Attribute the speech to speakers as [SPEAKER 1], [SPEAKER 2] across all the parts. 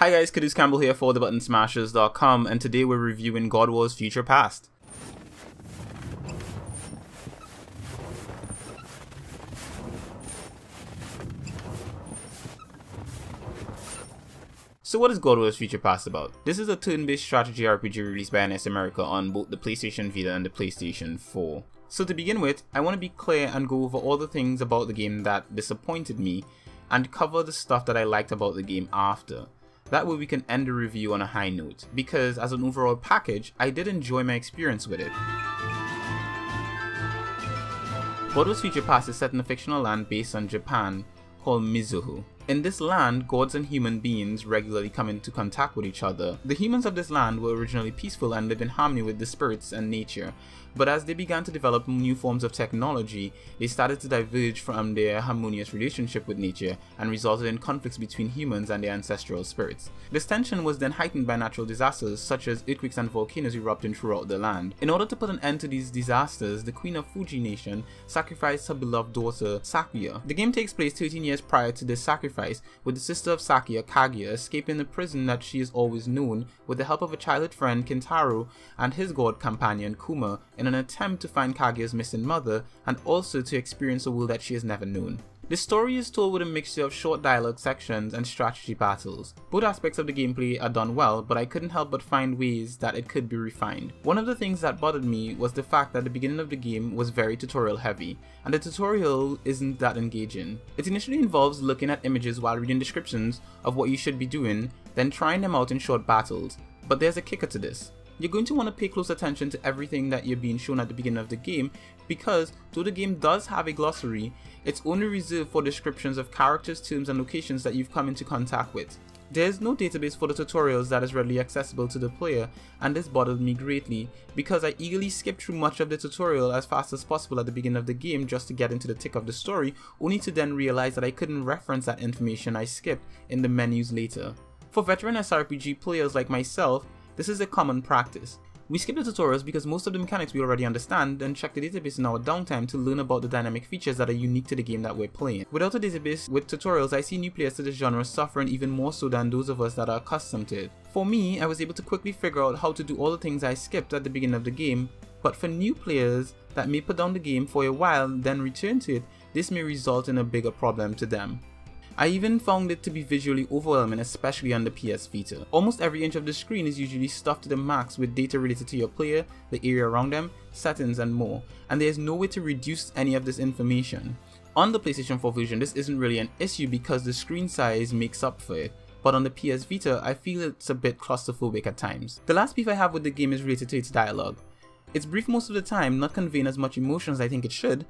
[SPEAKER 1] Hi guys, Caduce Campbell here for thebuttonsmashers.com, and today we're reviewing God Wars Future Past. So what is God Wars Future Past about? This is a turn-based strategy RPG released by NS America on both the PlayStation Vita and the PlayStation 4. So to begin with, I want to be clear and go over all the things about the game that disappointed me, and cover the stuff that I liked about the game after. That way we can end the review on a high note, because as an overall package, I did enjoy my experience with it. God Wars Future Past is set in a fictional land based on Japan called Mizuho. In this land, gods and human beings regularly come into contact with each other. The humans of this land were originally peaceful and lived in harmony with the spirits and nature, but as they began to develop new forms of technology, they started to diverge from their harmonious relationship with nature and resulted in conflicts between humans and their ancestral spirits. This tension was then heightened by natural disasters such as earthquakes and volcanoes erupting throughout the land. In order to put an end to these disasters, the Queen of Fuji Nation sacrificed her beloved daughter Sakuya. The game takes place 13 years prior to this sacrifice, with the sister of Sakuya, Kaguya, escaping the prison that she has always known with the help of a childhood friend Kentaro and his god companion Kuma, in an attempt to find Kaguya's missing mother and also to experience a world that she has never known. The story is told with a mixture of short dialogue sections and strategy battles. Both aspects of the gameplay are done well, but I couldn't help but find ways that it could be refined. One of the things that bothered me was the fact that the beginning of the game was very tutorial heavy, and the tutorial isn't that engaging. It initially involves looking at images while reading descriptions of what you should be doing, then trying them out in short battles. But there's a kicker to this. You're going to want to pay close attention to everything that you're being shown at the beginning of the game, because though the game does have a glossary, it's only reserved for descriptions of characters, terms and locations that you've come into contact with. There's no database for the tutorials that is readily accessible to the player, and this bothered me greatly because I eagerly skipped through much of the tutorial as fast as possible at the beginning of the game just to get into the thick of the story, only to then realize that I couldn't reference that information I skipped in the menus later. For veteran SRPG players like myself, this is a common practice. We skip the tutorials because most of the mechanics we already understand, and check the database in our downtime to learn about the dynamic features that are unique to the game that we're playing. Without a database with tutorials, I see new players to this genre suffering even more so than those of us that are accustomed to it. For me, I was able to quickly figure out how to do all the things I skipped at the beginning of the game, but for new players that may put down the game for a while then return to it, this may result in a bigger problem to them. I even found it to be visually overwhelming, especially on the PS Vita. Almost every inch of the screen is usually stuffed to the max with data related to your player, the area around them, settings and more, and there is no way to reduce any of this information. On the PlayStation 4 version, this isn't really an issue because the screen size makes up for it, but on the PS Vita, I feel it's a bit claustrophobic at times. The last beef I have with the game is related to its dialogue. It's brief most of the time, not conveying as much emotion as I think it should,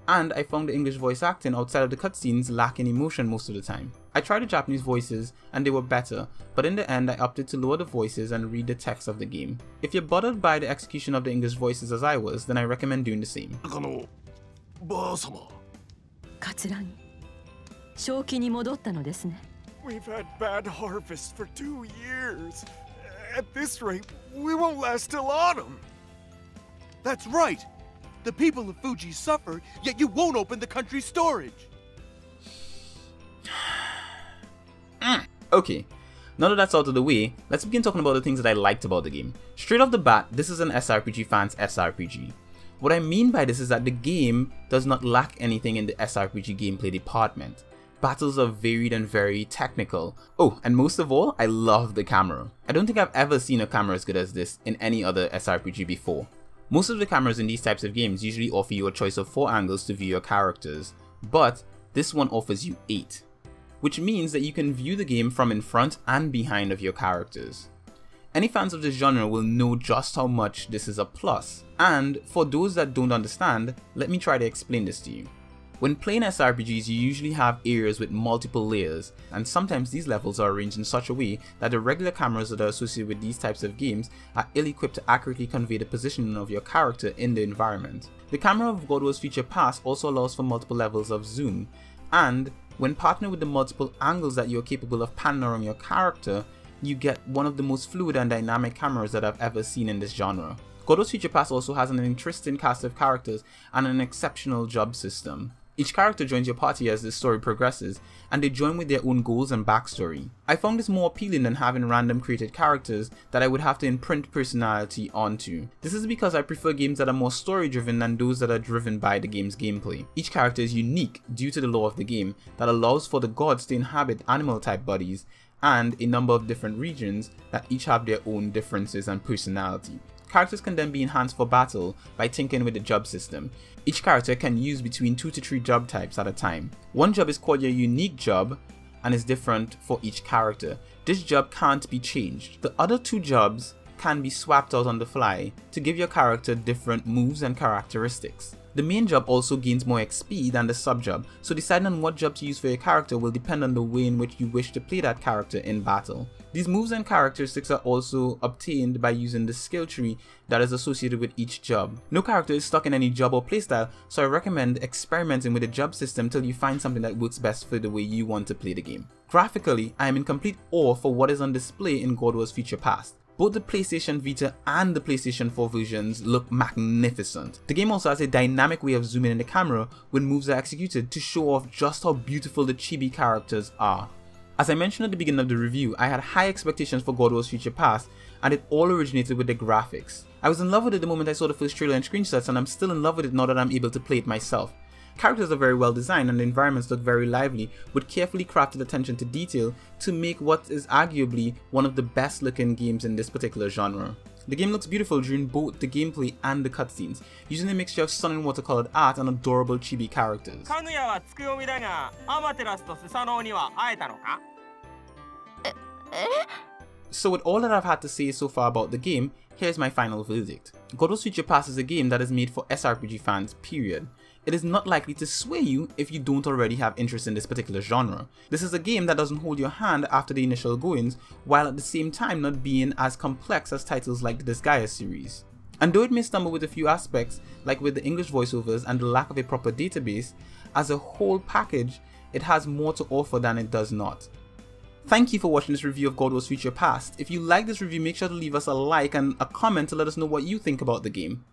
[SPEAKER 1] and I found the English voice acting outside of the cutscenes lacking emotion most of the time. I tried the Japanese voices and they were better, but in the end I opted to lower the voices and read the text of the game. If you're bothered by the execution of the English voices as I was, then I recommend doing the same.
[SPEAKER 2] We've had bad harvests for 2 years. At this rate, we won't last till autumn.
[SPEAKER 3] That's right! The people of Fuji suffer, yet you won't open the country's storage!
[SPEAKER 1] Okay, now that that's out of the way, let's begin talking about the things that I liked about the game. Straight off the bat, this is an SRPG fan's SRPG. What I mean by this is that the game does not lack anything in the SRPG gameplay department. Battles are varied and very technical. Oh, and most of all, I love the camera. I don't think I've ever seen a camera as good as this in any other SRPG before. Most of the cameras in these types of games usually offer you a choice of 4 angles to view your characters, but this one offers you 8, which means that you can view the game from in front and behind of your characters. Any fans of this genre will know just how much this is a plus, and for those that don't understand, let me try to explain this to you. When playing SRPGs, you usually have areas with multiple layers, and sometimes these levels are arranged in such a way that the regular cameras that are associated with these types of games are ill-equipped to accurately convey the positioning of your character in the environment. The camera of God Wars Future Past also allows for multiple levels of zoom, and when partnered with the multiple angles that you're capable of panning around your character, you get one of the most fluid and dynamic cameras that I've ever seen in this genre. God Wars Future Past also has an interesting cast of characters and an exceptional job system. Each character joins your party as the story progresses, and they join with their own goals and backstory. I found this more appealing than having random created characters that I would have to imprint personality onto. This is because I prefer games that are more story driven than those that are driven by the game's gameplay. Each character is unique due to the law of the game that allows for the gods to inhabit animal type bodies and a number of different regions that each have their own differences and personality. Characters can then be enhanced for battle by tinkering with the job system. Each character can use between 2 to 3 job types at a time. One job is called your unique job and is different for each character. This job can't be changed. The other 2 jobs can be swapped out on the fly to give your character different moves and characteristics. The main job also gains more XP than the sub-job, so deciding on what job to use for your character will depend on the way in which you wish to play that character in battle. These moves and characteristics are also obtained by using the skill tree that is associated with each job. No character is stuck in any job or playstyle, so I recommend experimenting with the job system till you find something that works best for the way you want to play the game. Graphically, I am in complete awe for what is on display in God Wars Future Past. Both the PlayStation Vita and the PlayStation 4 versions look magnificent. The game also has a dynamic way of zooming in the camera when moves are executed to show off just how beautiful the chibi characters are. As I mentioned at the beginning of the review, I had high expectations for God Wars Future Past, and it all originated with the graphics. I was in love with it the moment I saw the first trailer and screenshots, and I'm still in love with it now that I'm able to play it myself. Characters are very well designed and the environments look very lively, with carefully crafted attention to detail to make what is arguably one of the best looking games in this particular genre. The game looks beautiful during both the gameplay and the cutscenes, using a mixture of stunning watercolored art and adorable chibi characters. So with all that I've had to say so far about the game, here's my final verdict. God Wars Future Past is a game that is made for SRPG fans, period. It is not likely to sway you if you don't already have interest in this particular genre. This is a game that doesn't hold your hand after the initial goings, while at the same time not being as complex as titles like the Disgaea series. And though it may stumble with a few aspects, like with the English voiceovers and the lack of a proper database, as a whole package, it has more to offer than it does not. Thank you for watching this review of God Wars Future Past. If you like this review, make sure to leave us a like and a comment to let us know what you think about the game.